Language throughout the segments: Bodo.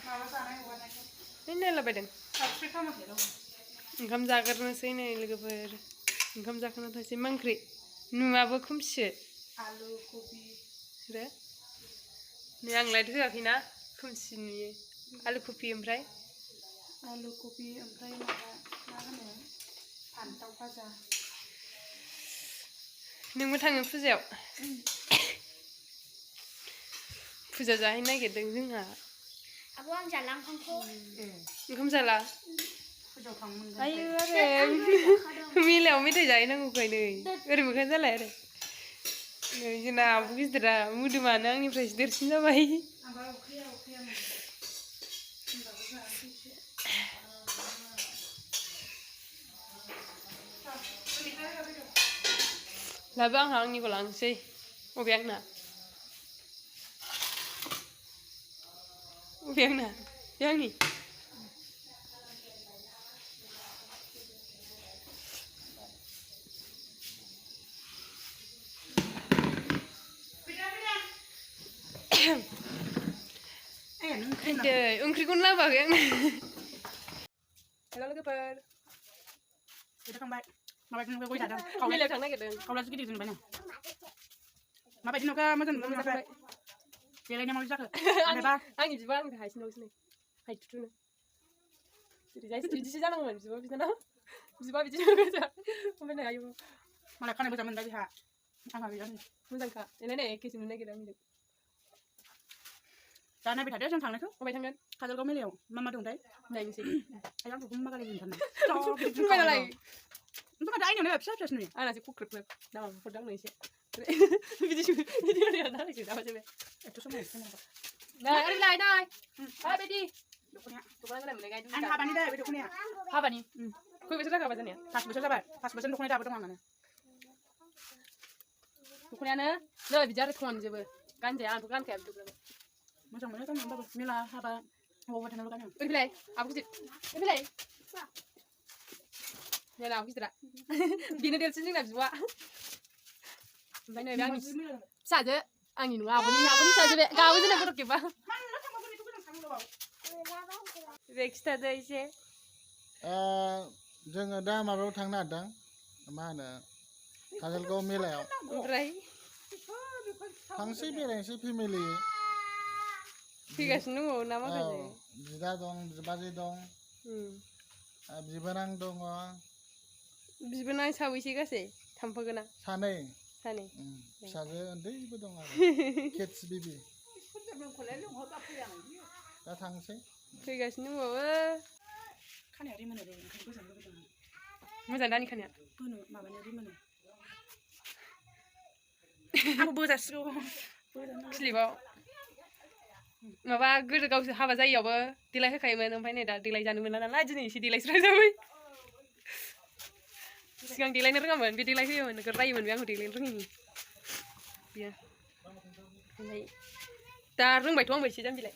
Ini labadan. Oंखाम जागोरनोसै नै लोगोफोर ओंखाम जाखांना थांसै मा ओंख्रि नुवाबो खोमसिसो आलु कबि रे नै आं लाइट होआखैना खोमसि नुयो आलु कबि ओमफ्राय माबा मा होनो फान्थाव भाजा नोंबो थाङो फुजायाव फुजा जाहैनो नागिरदों जोंहा आब' आं जाला ओंखाम जाला फुजायाव थांनो मोनगोन आयो आरो मेलायाव मेथाइ जाहैनांगौखाय नै ओरै मोखां जालाय आरो नै जोंना आब' गिदिरा मोदोमानो आंनिफ्रायसो देरसिन जाबाय लाबो आंहा आंनिखौ लांसै अबे आंना बे आंनि ओंख्रिखौनो लाबोआखै आंनो हेल' लोगोफोर थांबाय माबायदि नुबाय गय जादों मेलायाव थांनो नागिरदों खावलासो गिदिर नुबाय नों माबायदि नुखो मोजां नुबाय देलायनाया माबायदि जाखो आंनि बिबा आंनिफ्राय हायसिनबावसो नै हायथुथुनो बिदिसो जानांगौमोन बिबा बिनानाव बिबा बिदि ओमफ्राय नै आयौ मालाय खानाय मोजां मोनबाय बिहा आंहा गैया मोजांखा नै एखेसो मोननो नागिरो आंजों दा नायबाय थादो जों थांनायखौ अबाय थांगोन काजलगाव मेलायाव मा दंथाय नायनोसै आइ आंखौ मा गालाय होनथारनाय बुंबाय नालाय ओमफ्राय दा आइनावनो फिसा फिसासो नुयो आंनासो खख्रेब नामा हरदों आंनो एसे बिदि होनो दालायसो दाबा जाबाय एथ' समाव नै ओरै लाय नै बायदि दख'ना गोदान मोननाय गायदों आं हाबानि दा बे दख'नाया हाबानि खय बोसोर जाखो हाबा जानाया 5 बोसोर जाबाय 5 बोसोरनि दख'ना दाबो दं आंनो दख'नायानो नै बिदि आरो थनजोबो गानजाया आंथ' गानखाया बिदिखौ मोजां मोनो गाननो होमबाबो मेला हाबा हौवा थानायल' गानो ओरै फैलाय आब' गिदिर ओरै फैलाय नै आब' गिदिरा बेनो देरसिन जोंना बिब'आ ओमफ्राय नै आंनि फिसाजो आंनि नङा आब'नि फिसाजो बे गाबो जोंना फट' खेबा बे खिथादो एसे जोङो दा माबायाव थांनो नागिरदों मा होनो काजलगाव मेलायाव ओमफ्राय थांसै बेरायनोसै फेमिलि फैगासिनो दङ ना माखासे बिदा दं बिबाजै दं बिबोनां दङ बिबोनां साबैसे गासै थांफागोना सानै फिसाजो उन्दैबो दं आरो किड्स बेबि दा थांसै फैगासिनो दंबावो खानाया रिमोनो दे ओंखायनो गोजान लुबैदों मोजां दानि खानाया बोनो माबानो रिमोनो आंबो बोजासिगौ क्लिपाव माबा गोदो गावसोर हाबा जायैयावबो देलाय होखायोमोन ओमफ्राय नै दा देलाय जानो मोना नालाय दिनै एसे देलायस्राय जाबाय सिगां देलायनो रोङामोन बे देलाय होयोमोन नोगोर रायोमोन बे आंखौ देलायनो रोङैनि बियो ओमफ्राय दा रोंबायथ' आंबो एसे जाम्बिलाय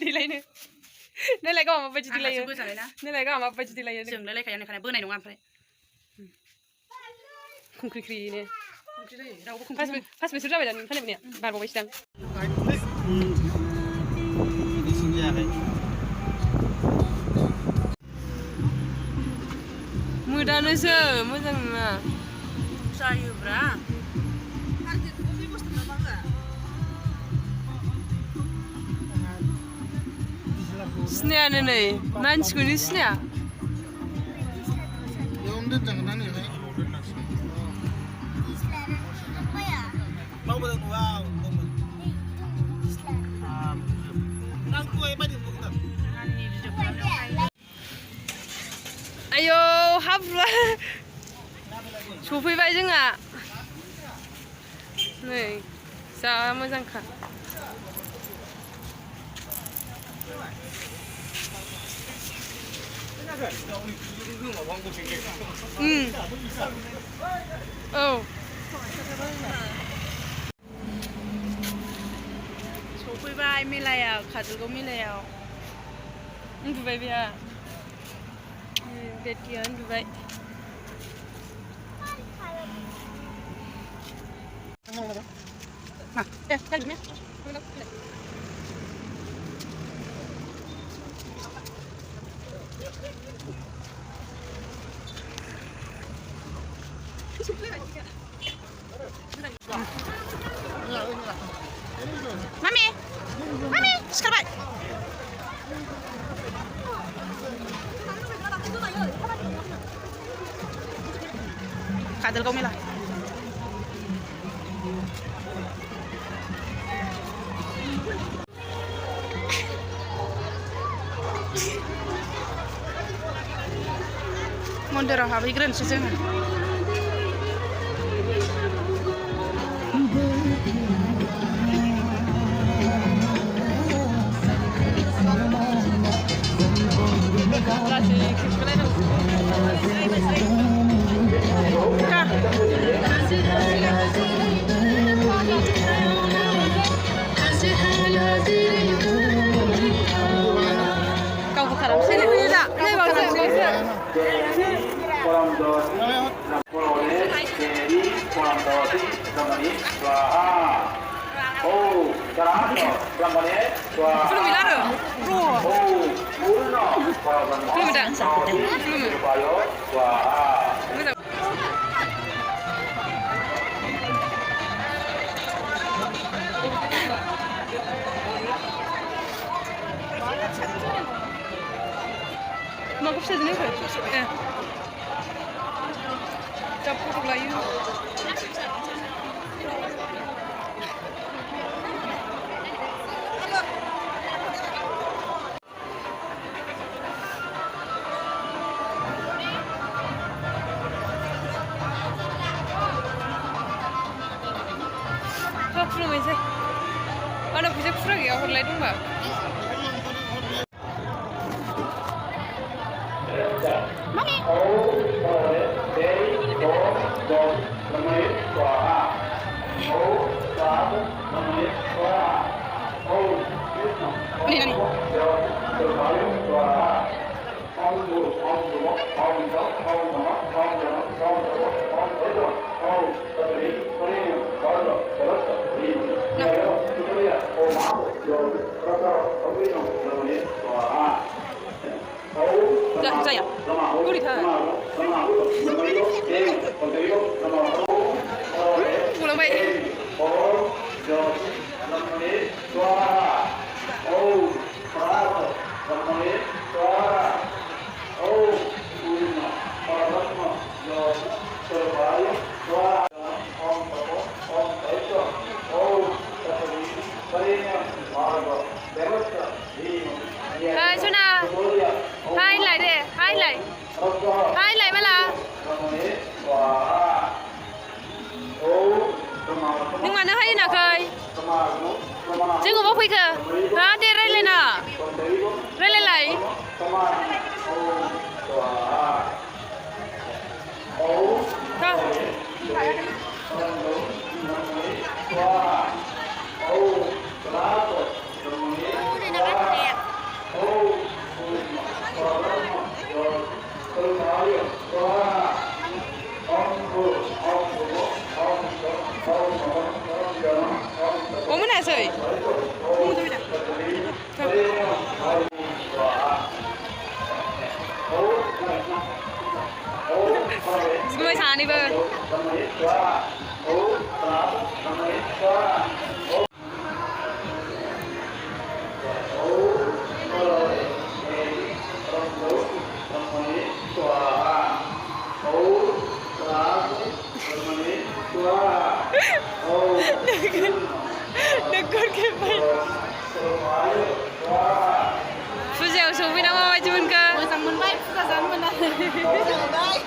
देलायनो नोंलाय गावहा माबायदि देलायो नोंलाय गावहा माबायदि देलायो जोंलाय लायखाया नोंखानाय बोनाय नङा ओमफ्राय खुंख्रिख्रिनो ओंख्रि जायो रावबो 5 बोसोर जाबाय दा नों फाननाया बारबावबायसो दां मोदानोसो मोजां नङा जायोब्रा सिनायानो नै मानसिखौनो सिनाया बेयावनो दोनजागोन ना नैहाय मावबोदों न'आ आयौ हाब्रुआ सफैबाय जोंहा नै जा मोजांखा औ सफैबाय मेलायाव काजलगाव मेलायाव उन्दुबाय बेहा बेटिया उन्दुबाय Mami, mami, sekarang. Kadal kau mila. Mondera habi gren seseng. Kau bukan sini tidak. Ini bangsa. Belum bilang loh. Belum ada. Belum. Mau kupsa sini kan? Ya. Capur lagi. Belum aja. Mana bisa pura ya? Orang lain mbak. Mami. Ini nih. Saya. Uli thang. Pulang baik. Hai Suna. Hai lại đi, hai lại. Hai lại mà là. Nhưng mà nó hay nào cười. Chứ không có khuy kìa. Đó, đi rây lên à. Rây lên lại. Thôi. Ủa mấy này sợi? Người xà đi bơ. Dekat ke baik. Sejauh suami nama macam ke? Zaman baik, sudah zaman baik.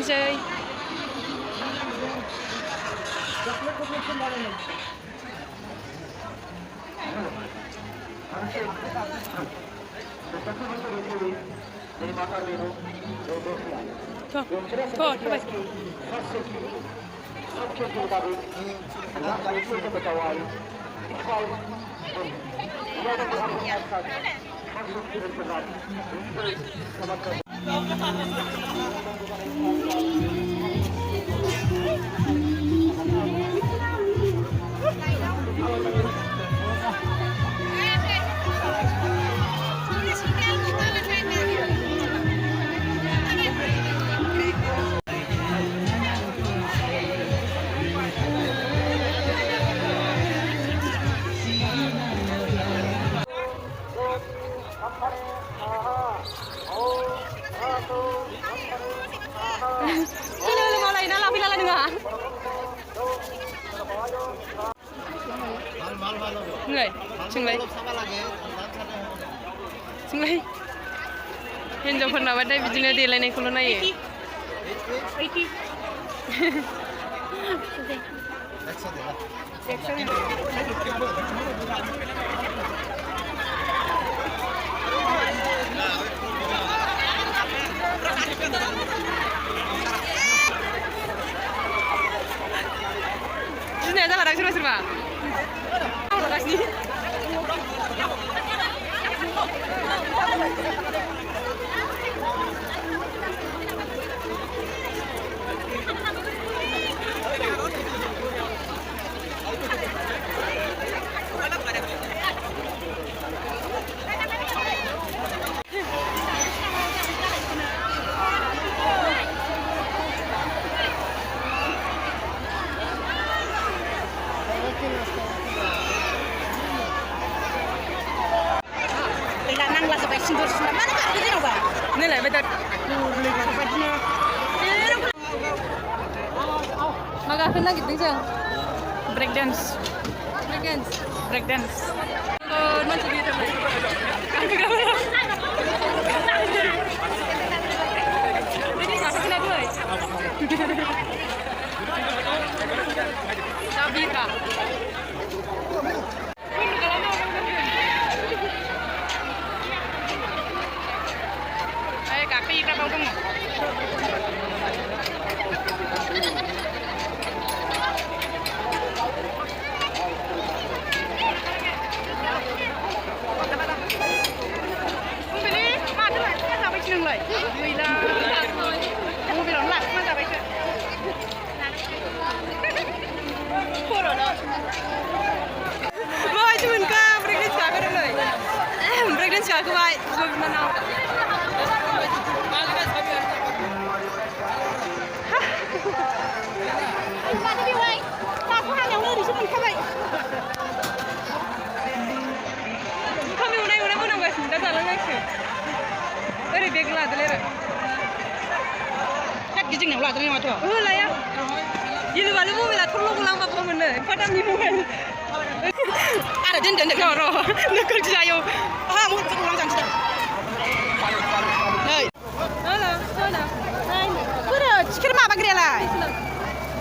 Chơi. Thôi, thôi. Ini lu mau lain ala pilala dengar. Nggak, cunglai. Cunglai. Hinjaवफोरना बाथाय बिदिनो देलायनायखौल' नायो. Sini aja kadang serba-serba. Mau kasih. Nilai betul. Magakin lagi gitu sih. Break dance. Break dance. Break dance. Oh, masih gitu. Ini siapa kena dua? Sabira. Kaki kita bawa dong. Breakdance aku baik, mana? Kami udah guys, udah jalan lagi. Eri beg lah dulu. Kat gijing nih ulah tuh yang macam. Lah ya. Ini baru mau bilang tolong pulang apa mana? Padam ni bukan. Ada jen Noro, nak kerja yo. Ah, mau pulang jangan. Hei. Halo, halo. Hai. Kura, cikir mah bagri lah.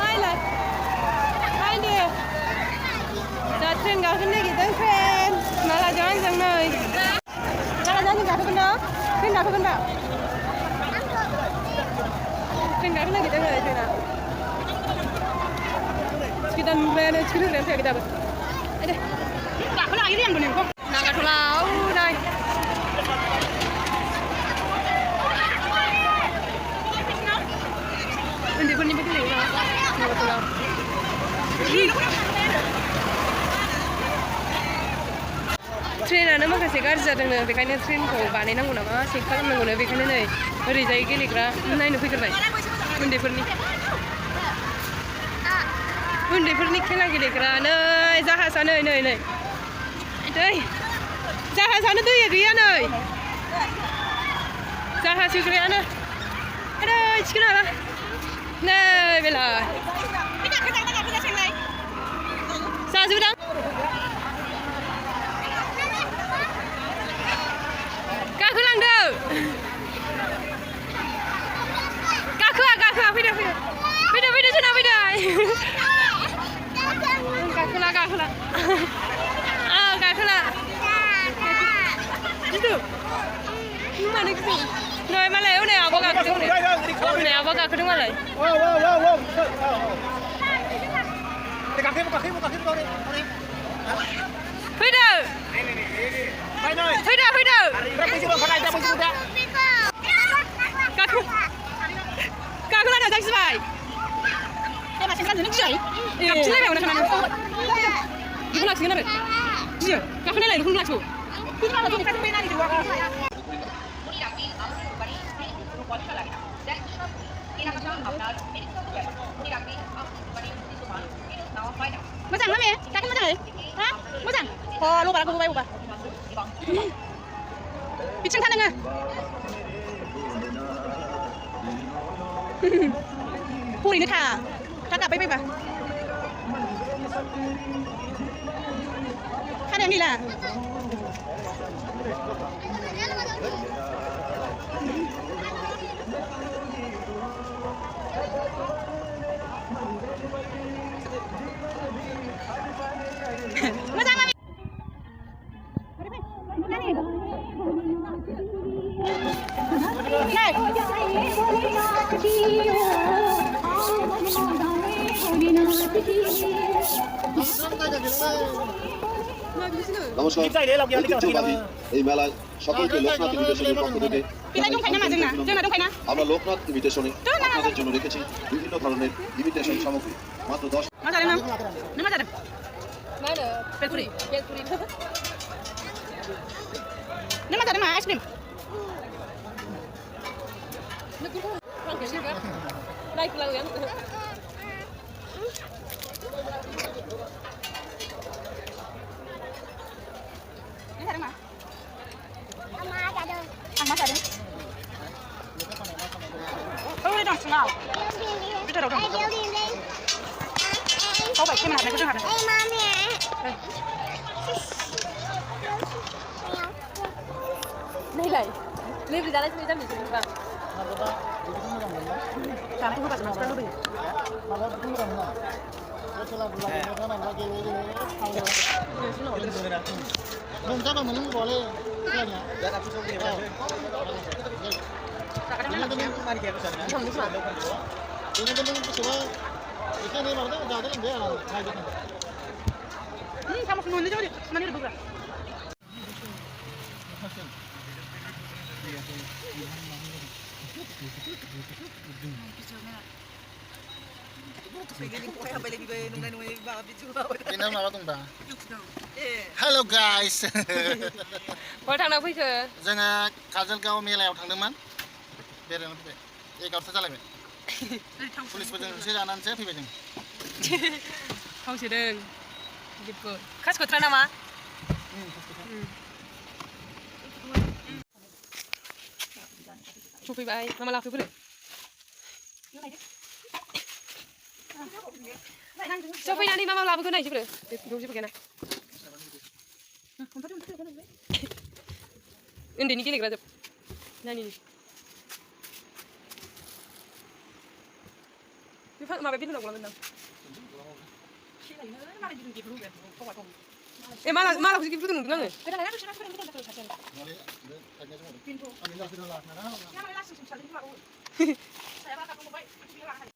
Hai lah. Hai dia. Datang kau kena kita friend. Malah jangan jangan. Malah jangan kau kena. Kena kau kena. Kena kena kita kena itu nak. Kita mana cikir rem kita ber. Ada. Tak pula ini yang benar kok. Nak kat pulau dah. Nanti pun ni betul ni lah. Nak kat pulau. ट्रेनानो माखासे गाज्रि जादोंनो बेखायनो ट्रेनखौ बानायनांगौ नामा चेक खालामनांगौनो बेखायनो नै ओरैजाय गेलेग्रा नायनो फैग्रोबाय उन्दैफोरनि खेला गेलेग्रा नै जाहाजा नै नै नै दै जाहाजानो दैया गैया नै जाहाज होग्रायानो आरो थिखोनो हाला नै बेलाय जाजोबदां गाखोलांदो गाखोआ फैदो जोंना फैदो गाखोला गाखोला गिदु मानो गिदु नै मालाय हनै आबा गाखोदों हनै आबा गाखोदों मालाय फैदो गाखोलाना जाखिबाय गाबथिंलायबाय उनाव थांनानै बेखौ लाखिगोन आरो गियो गाखोनायलाय बेखौनो लाखियो मोजां ना मे गाखो मोजाङै हा मोजां लबारा गबाय बबा बिथिं था नोङो हरैनो था गाबबाय बायबा खानाया गैला मोजां ना নমস্কার ঐতিহ্যবাহী এই মেলায় সকলকে লোকনাথ ইমিটেশনের পক্ষ থেকে আমরা লোকনাথ ইমিটেশনে আপনাদের জন্য রেখেছি বিভিন্ন ধরনের ইমিটেশন সামগ্রী মাত্র 10 ice cream Đây này, lên đi ra đây ra mình chụp vào. Cảm thấy không phải là nó bình. Kamu semua ini coba deh, mana ada beberapa. Hello guys. Bagaimana tanggal fik? Jangan Kajalgaon मेलायाव थांदोंमोन बेरायनो फैबाय 11ता जालायबाय पुलिसफोरजों होसो जानानैसो फैबाय जों थाव सोदों गिदिरखौ खासिखौथ्रा नामा सफैबाय मा लाफैफोरो सफैनानै मा लाबोखो नायसैफोरो बेयाव जेबो गैयाना उन्दैनि गेलेग्रा जोब नानिनि माबा बिदन गलामोन दां ए मालाखौसो गिफ्ट नुदों आङो